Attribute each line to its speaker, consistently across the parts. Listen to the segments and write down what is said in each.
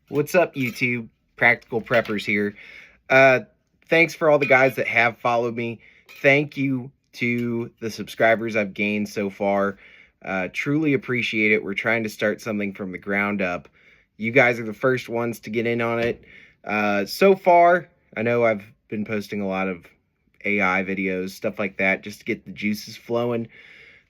Speaker 1: What's up, YouTube? Practical Preppers here. Uh, Thanks for all the guys that have followed me. Thank you to the subscribers I've gained so far. Truly appreciate it. We're trying to start something from the ground up. You guys are the first ones to get in on it. So far, I know I've been posting a lot of AI videos, stuff like that, just to get the juices flowing.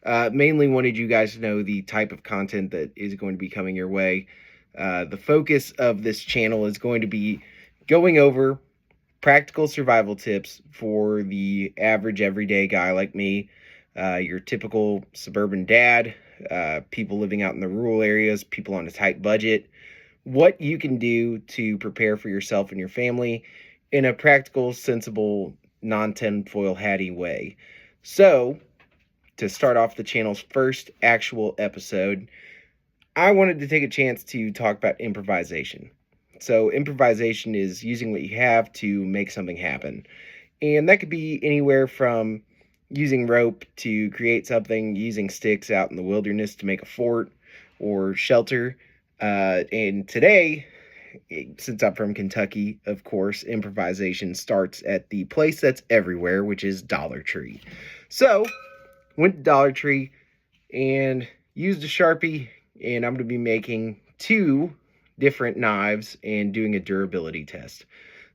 Speaker 1: Mainly wanted you guys to know the type of content that is going to be coming your way. The focus of this channel is going to be going over practical survival tips for the average everyday guy like me, your typical suburban dad, people living out in the rural areas, people on a tight budget, what you can do to prepare for yourself and your family in a practical, sensible, non-tinfoil hatty way. So, to start off the channel's first actual episode, I wanted to take a chance to talk about improvisation. So improvisation is using what you have to make something happen. And that could be anywhere from using rope to create something, using sticks out in the wilderness to make a fort or shelter. And today, since I'm from Kentucky, of course, improvisation starts at the place that's everywhere, which is Dollar Tree. So, went to Dollar Tree and used a Sharpie, and I'm going to be making 2 different knives and doing a durability test.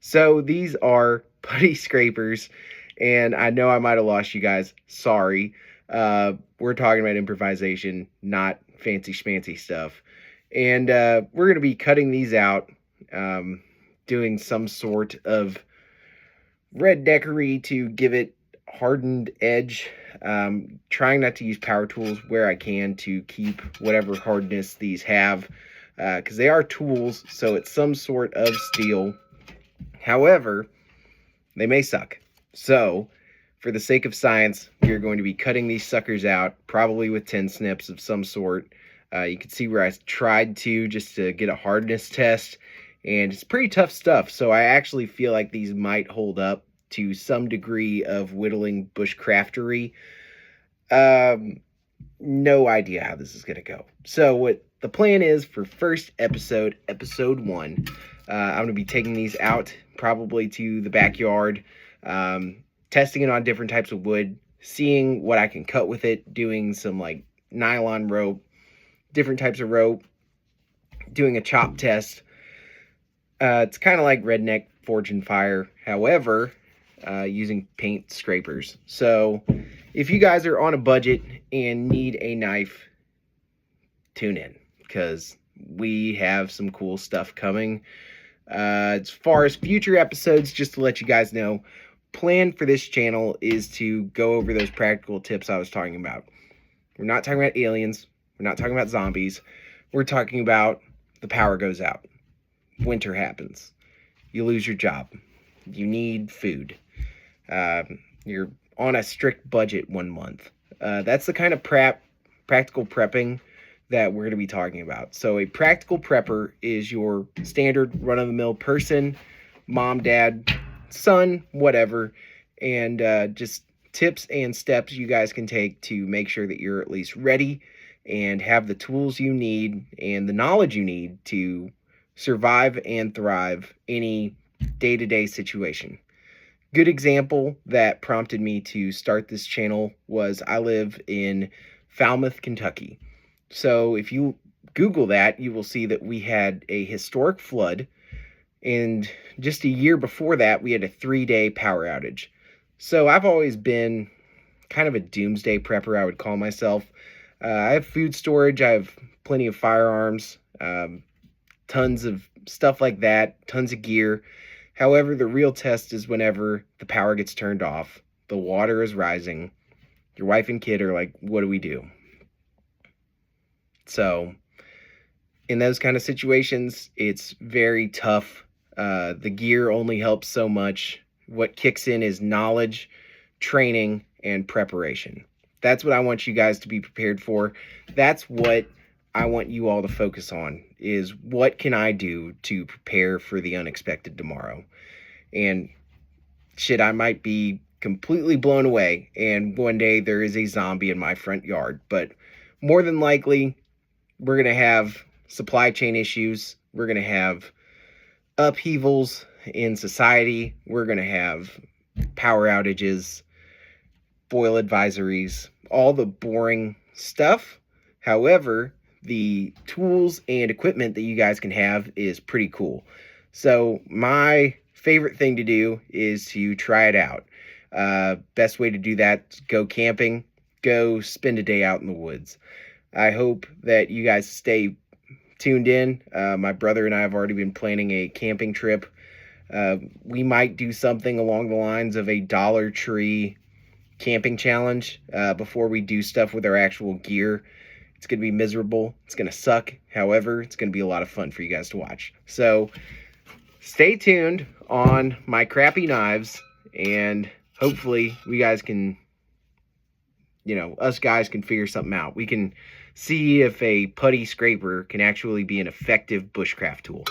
Speaker 1: So these are putty scrapers, and I know I might have lost you guys. Sorry. We're talking about improvisation, not fancy schmancy stuff. And we're going to be cutting these out, doing some sort of redneckery to give it hardened edge. Trying not to use power tools where I can to keep whatever hardness these have, because they are tools, so it's some sort of steel. However, they may suck. So, for the sake of science, we are going to be cutting these suckers out, probably with tin snips of some sort. You can see where I tried to just to get a hardness test, and it's pretty tough stuff, so I actually feel like these might hold up to some degree of whittling bushcraftery. No idea how this is going to go. So what the plan is for first episode 1, I'm going to be taking these out probably to the backyard, testing it on different types of wood, seeing what I can cut with it, doing some like nylon rope, different types of rope, doing a chop test. It's kind of like Redneck Forge and Fire. However, using paint scrapers. So if you guys are on a budget and need a knife, tune in, because we have some cool stuff coming. As far as future episodes, just to let you guys know, plan for this channel is to go over those practical tips I was talking about. We're not talking about aliens. We're not talking about zombies. We're talking about the power goes out. Winter happens. You lose your job. You need food. You're on a strict budget 1 month. That's the kind of practical prepping that we're going to be talking about. So a practical prepper is your standard run-of-the-mill person, mom, dad, son, whatever, and just tips and steps you guys can take to make sure that you're at least ready and have the tools you need and the knowledge you need to survive and thrive any day-to-day situation. Good example that prompted me to start this channel was I live in Falmouth, Kentucky. So if you Google that, you will see that we had a historic flood, and just a year before that, we had a 3-day power outage. So I've always been kind of a doomsday prepper, I would call myself. I have food storage, I have plenty of firearms, tons of stuff like that, tons of gear. However, the real test is whenever the power gets turned off, the water is rising, your wife and kid are like, what do we do? So, in those kind of situations, it's very tough. The gear only helps so much. What kicks in is knowledge, training, and preparation. That's what I want you guys to be prepared for. That's what I want you all to focus on, is what can I do to prepare for the unexpected tomorrow? And shit, I might be completely blown away and one day there is a zombie in my front yard, but more than likely we're going to have supply chain issues. We're going to have upheavals in society. We're going to have power outages, foil advisories, all the boring stuff. However, the tools and equipment that you guys can have is pretty cool. So my favorite thing to do is to try it out. Best way to do that, go camping, go spend a day out in the woods. I hope that you guys stay tuned in. My brother and I have already been planning a camping trip. We might do something along the lines of a Dollar Tree camping challenge before we do stuff with our actual gear. It's going to be miserable. It's going to suck. However, it's going to be a lot of fun for you guys to watch. So stay tuned on my crappy knives, and hopefully we guys can, us guys can figure something out. We can see if a putty scraper can actually be an effective bushcraft tool.